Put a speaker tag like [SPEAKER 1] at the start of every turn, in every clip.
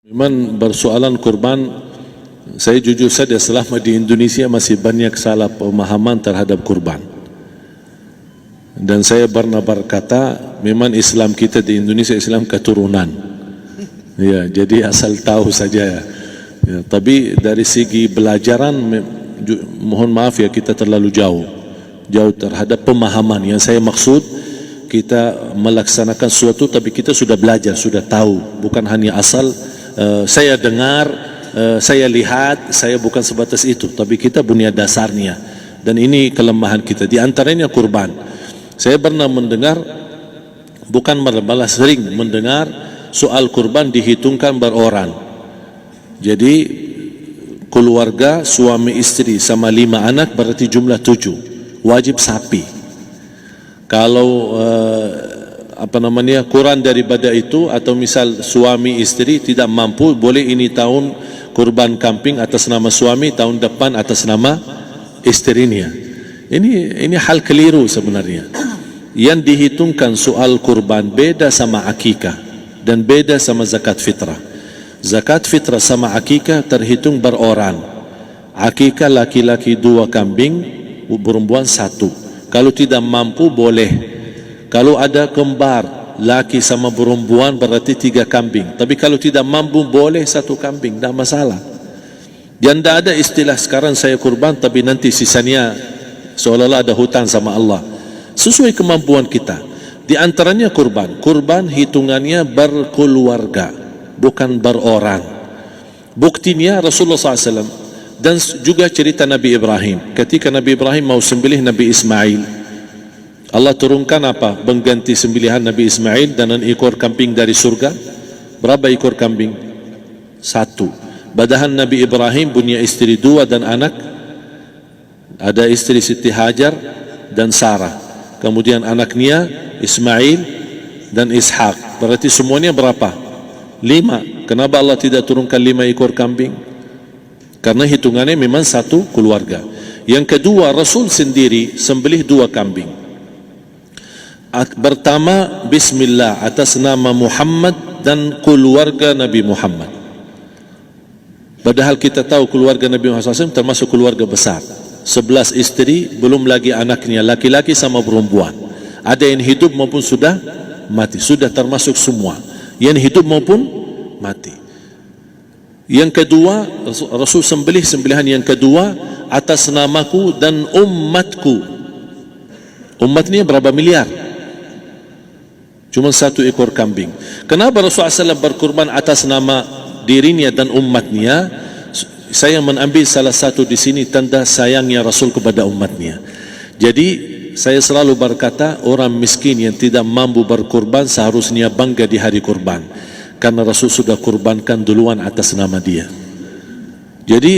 [SPEAKER 1] Memang bersoalan kurban, saya jujur saja selama di Indonesia masih banyak salah pemahaman terhadap kurban. Dan saya pernah berkata, memang Islam kita di Indonesia Islam keturunan. Ya, jadi asal tahu saja ya. Tapi dari segi belajaran, mohon maaf ya, kita terlalu jauh terhadap pemahaman. Yang saya maksud, kita melaksanakan sesuatu tapi kita sudah belajar, sudah tahu, bukan hanya asal saya dengar, saya lihat, saya bukan sebatas itu, tapi kita punya dasarnya. Dan ini kelemahan kita, di antaranya kurban. Saya pernah mendengar, bukan malah sering mendengar soal kurban dihitungkan beroran. Jadi keluarga suami istri sama 5 anak berarti jumlah 7, wajib sapi. Kalau kurang daripada itu, atau misal suami istri tidak mampu, boleh ini tahun kurban kambing atas nama suami, tahun depan atas nama istrinya. Ini hal keliru sebenarnya. Yang dihitungkan soal kurban beda sama akikah dan beda sama zakat fitrah. Zakat fitrah sama akikah terhitung beroran. Akikah laki-laki 2 kambing, perempuan 1. Kalau tidak mampu boleh. Kalau ada kembar laki sama perempuan berarti 3 kambing. Tapi kalau tidak mampu boleh 1 kambing, tidak masalah. Dan tidak ada istilah sekarang saya kurban tapi nanti sisanya seolah-olah ada hutang sama Allah. Sesuai kemampuan kita. Di antaranya kurban. Kurban hitungannya berkeluarga, bukan beroran. Buktinya Rasulullah SAW dan juga cerita Nabi Ibrahim. Ketika Nabi Ibrahim mau sembelih Nabi Ismail, Allah turunkan apa? Mengganti sembelihan Nabi Ismail dengan ekor kambing dari surga. Berapa ekor kambing? 1. Padahal Nabi Ibrahim punya istri 2 dan anak. Ada istri Siti Hajar dan Sarah. Kemudian anaknya Ismail dan Ishak. Berarti semuanya berapa? 5. Kenapa Allah tidak turunkan 5 ekor kambing? Karena hitungannya memang 1 keluarga. Yang kedua, Rasul sendiri sembelih 2 kambing. Pertama, Bismillah atas nama Muhammad dan keluarga Nabi Muhammad. Padahal kita tahu keluarga Nabi Muhammad SAW termasuk keluarga besar. 11 istri, belum lagi anaknya, laki-laki sama perempuan. Ada yang hidup maupun sudah mati. Sudah termasuk semua. Yang hidup maupun mati. Yang kedua, Rasul sembelih sembelihan yang kedua atas namaku dan umatku. Umatnya berapa miliar? Cuma 1 ekor kambing. Kenapa Rasulullah SAW berkurban atas nama dirinya dan umatnya? Saya mengambil salah satu di sini tanda sayangnya Rasul kepada umatnya. Jadi saya selalu berkata, orang miskin yang tidak mampu berkurban seharusnya bangga di hari kurban, karena Rasul sudah kurbankan duluan atas nama dia. Jadi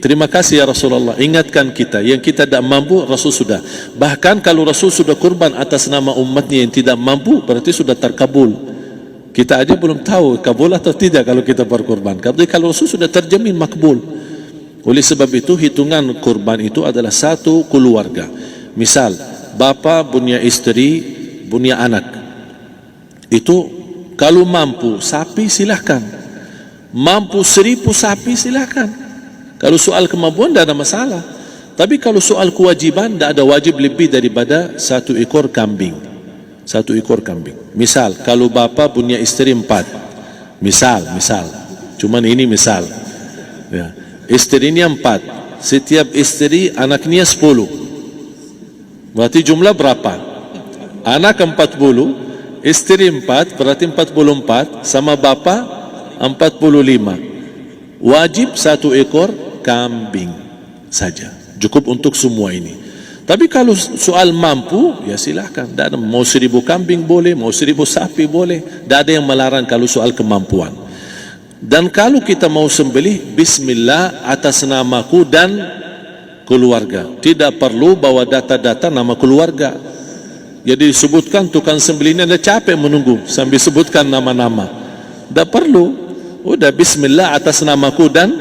[SPEAKER 1] terima kasih ya Rasulullah, ingatkan kita. Yang kita tidak mampu, Rasul sudah. Bahkan kalau Rasul sudah kurban atas nama umatnya yang tidak mampu, berarti sudah terkabul. Kita aja belum tahu kabul atau tidak kalau kita berkurban. Tapi kalau Rasul sudah terjamin makbul. Oleh sebab itu, hitungan kurban itu adalah 1 keluarga. Misal, bapa punya istri, punya anak. Itu kalau mampu sapi silahkan. Mampu 1000 sapi silahkan. Kalau soal kemampuan tidak ada masalah. Tapi kalau soal kewajiban, tidak ada wajib lebih daripada 1 ekor kambing. 1 ekor kambing. Misal, kalau bapa punya istri 4. Misal. Cuman ini misal. Ya. Istrinya 4. Setiap istri anaknya 10. Berarti jumlah berapa? Anak 40, istri 4, berarti 44, sama bapa 45. Wajib 1 ekor kambing saja, cukup untuk semua ini. Tapi kalau soal mampu, ya silahkan. Mau 1000 kambing boleh, mau 1000 sapi boleh. Tidak ada yang melarang kalau soal kemampuan. Dan kalau kita mau sembelih, Bismillah atas namaku dan keluarga. Tidak perlu bawa data-data nama keluarga. Jadi disebutkan tukang sembelihnya ada capek menunggu sambil sebutkan nama-nama. Tidak perlu. Udah Bismillah atas namaku dan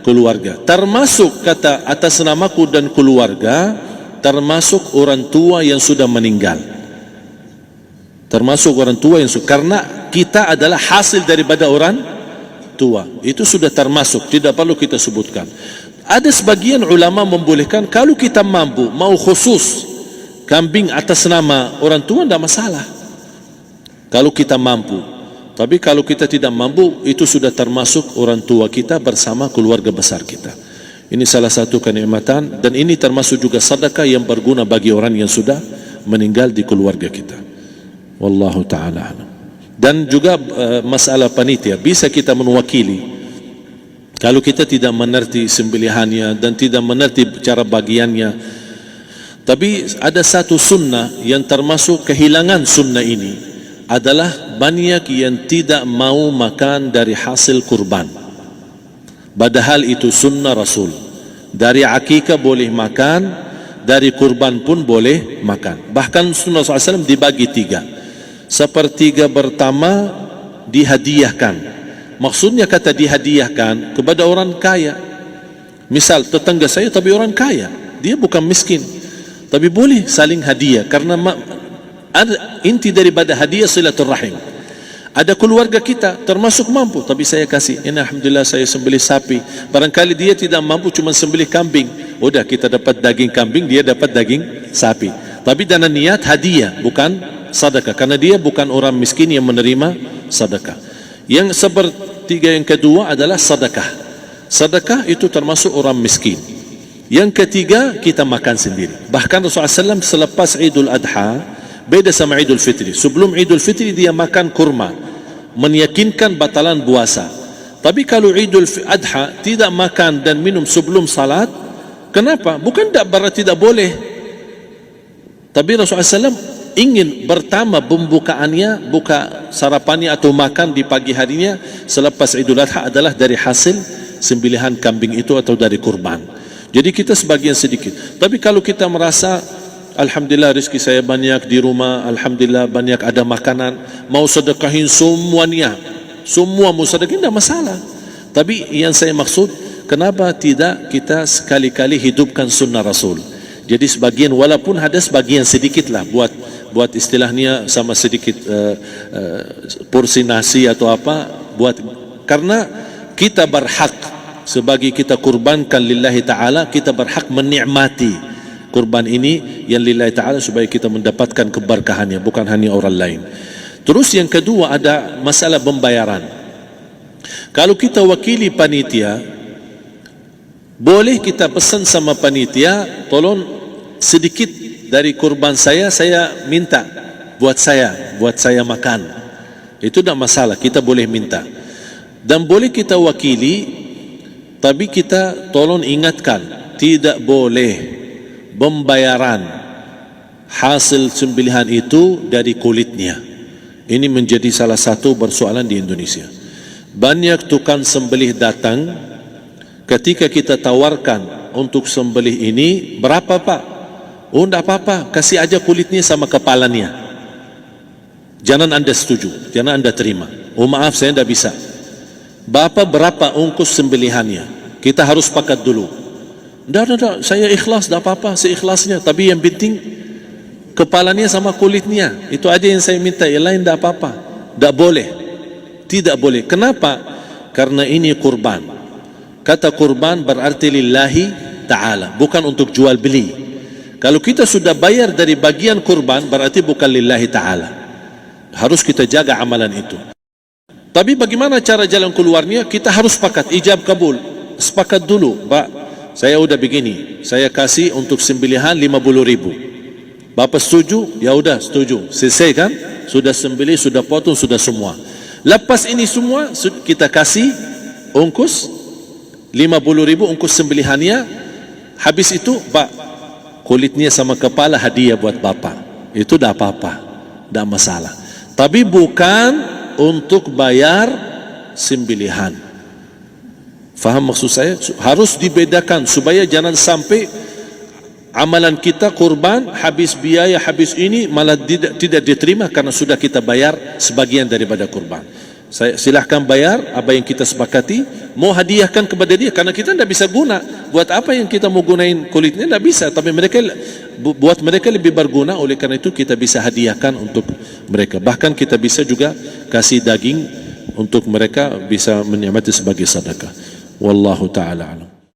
[SPEAKER 1] keluarga. Termasuk kata atas namaku dan keluarga, termasuk orang tua yang sudah meninggal. Termasuk orang tua yang sudah, karena kita adalah hasil daripada orang tua. Itu sudah termasuk, tidak perlu kita sebutkan. Ada sebagian ulama membolehkan kalau kita mampu, mau khusus kambing atas nama orang tua, tidak masalah kalau kita mampu. Tapi kalau kita tidak mampu, itu sudah termasuk orang tua kita bersama keluarga besar kita. Ini salah satu kenikmatan, dan ini termasuk juga sedekah yang berguna bagi orang yang sudah meninggal di keluarga kita. Wallahu ta'ala alam. Dan juga masalah panitia, bisa kita mewakili. Kalau kita tidak mengerti sembelihannya dan tidak mengerti cara bagiannya. Tapi ada satu sunnah yang termasuk kehilangan sunnah ini, adalah banyak yang tidak mau makan dari hasil kurban. Padahal itu sunnah Rasul. Dari akikah boleh makan, dari kurban pun boleh makan. Bahkan sunnah SAW dibagi 3. Sepertiga pertama dihadiahkan. Maksudnya kata dihadiahkan kepada orang kaya. Misal tetangga saya tapi orang kaya, dia bukan miskin, tapi boleh saling hadiah. Karena inti daripada hadiah silaturrahim. Ada keluarga kita termasuk mampu, tapi saya kasih, ini alhamdulillah saya sembelih sapi. Barangkali dia tidak mampu, cuma sembelih kambing. Udah, kita dapat daging kambing, dia dapat daging sapi. Tapi dengan niat hadiah, bukan sedekah, karena dia bukan orang miskin yang menerima sedekah. Yang sepertiga yang kedua adalah sedekah. Sedekah itu termasuk orang miskin. Yang ketiga, kita makan sendiri. Bahkan Rasulullah SAW selepas Idul Adha, beda sama Idul Fitri. Sebelum Idul Fitri dia makan kurma, meyakinkan batalan puasa. Tapi kalau Idul Adha tidak makan dan minum sebelum salat, kenapa? Bukan berarti tidak boleh. Tapi Rasulullah SAW ingin pertama pembukaannya, buka sarapannya atau makan di pagi harinya selepas Idul Adha adalah dari hasil sembelihan kambing itu atau dari kurban. Jadi kita sebagian sedikit. Tapi kalau kita merasa alhamdulillah rezeki saya banyak di rumah, alhamdulillah banyak ada makanan, mau sedekahin semuanya, semua mau sedekahin, tidak masalah. Tapi yang saya maksud, kenapa tidak kita sekali-kali hidupkan sunnah Rasul? Jadi sebagian, walaupun ada sebagian sedikit lah, buat istilahnya sama sedikit porsi nasi atau apa, karena kita berhak sebagai kita kurbankan lillahi ta'ala, kita berhak menikmati kurban ini yang lillahi ta'ala supaya kita mendapatkan keberkahannya, bukan hanya orang lain. Terus yang kedua ada masalah pembayaran. Kalau kita wakili panitia, boleh kita pesan sama panitia, tolong sedikit dari kurban saya minta buat saya makan. Itu tidak masalah, kita boleh minta. Dan boleh kita wakili, tapi kita tolong ingatkan, tidak boleh pembayaran hasil sembelihan itu dari kulitnya. Ini menjadi salah satu persoalan di Indonesia. Banyak tukang sembelih datang, ketika kita tawarkan untuk sembelih ini, berapa Pak? Oh, tidak apa-apa, kasih aja kulitnya sama kepalanya. Jangan Anda setuju, jangan Anda terima. Oh maaf, saya tidak bisa. Bapak berapa ongkos sembelihannya? Kita harus sepakat dulu. Tidak, saya ikhlas, tidak apa-apa, seikhlasnya. Tapi yang penting kepalanya sama kulitnya. Itu aja yang saya minta, yang lain tidak apa-apa. Tidak boleh. Tidak boleh. Kenapa? Karena ini kurban. Kata kurban berarti lillahi ta'ala, bukan untuk jual beli. Kalau kita sudah bayar dari bagian kurban, berarti bukan lillahi ta'ala. Harus kita jaga amalan itu. Tapi bagaimana cara jalan keluarnya? Kita harus sepakat, ijab kabul. Sepakat dulu, Pak, saya udah begini, saya kasih untuk sembelihan 50.000. Bapak setuju? Ya udah setuju. Selesai kan? Sudah sembelih, sudah potong, sudah semua. Lepas ini semua, kita kasih ongkos 50.000 ongkos sembelihannya. Habis itu, Pak, kulitnya sama kepala hadiah buat Bapak. Itu tidak apa-apa, tidak masalah. Tapi bukan untuk bayar sembelihan. Faham maksud saya? Harus dibedakan supaya jangan sampai amalan kita kurban habis biaya, habis ini malah tidak diterima karena sudah kita bayar sebagian daripada kurban. Saya silahkan bayar apa yang kita sepakati, mau hadiahkan kepada dia karena kita tidak bisa guna. Buat apa yang kita mau gunain kulitnya, tidak bisa. Tapi mereka, buat mereka lebih berguna, oleh karena itu kita bisa hadiahkan untuk mereka. Bahkan kita bisa juga kasih daging untuk mereka bisa menikmati sebagai sedekah. Wallahu taala alam.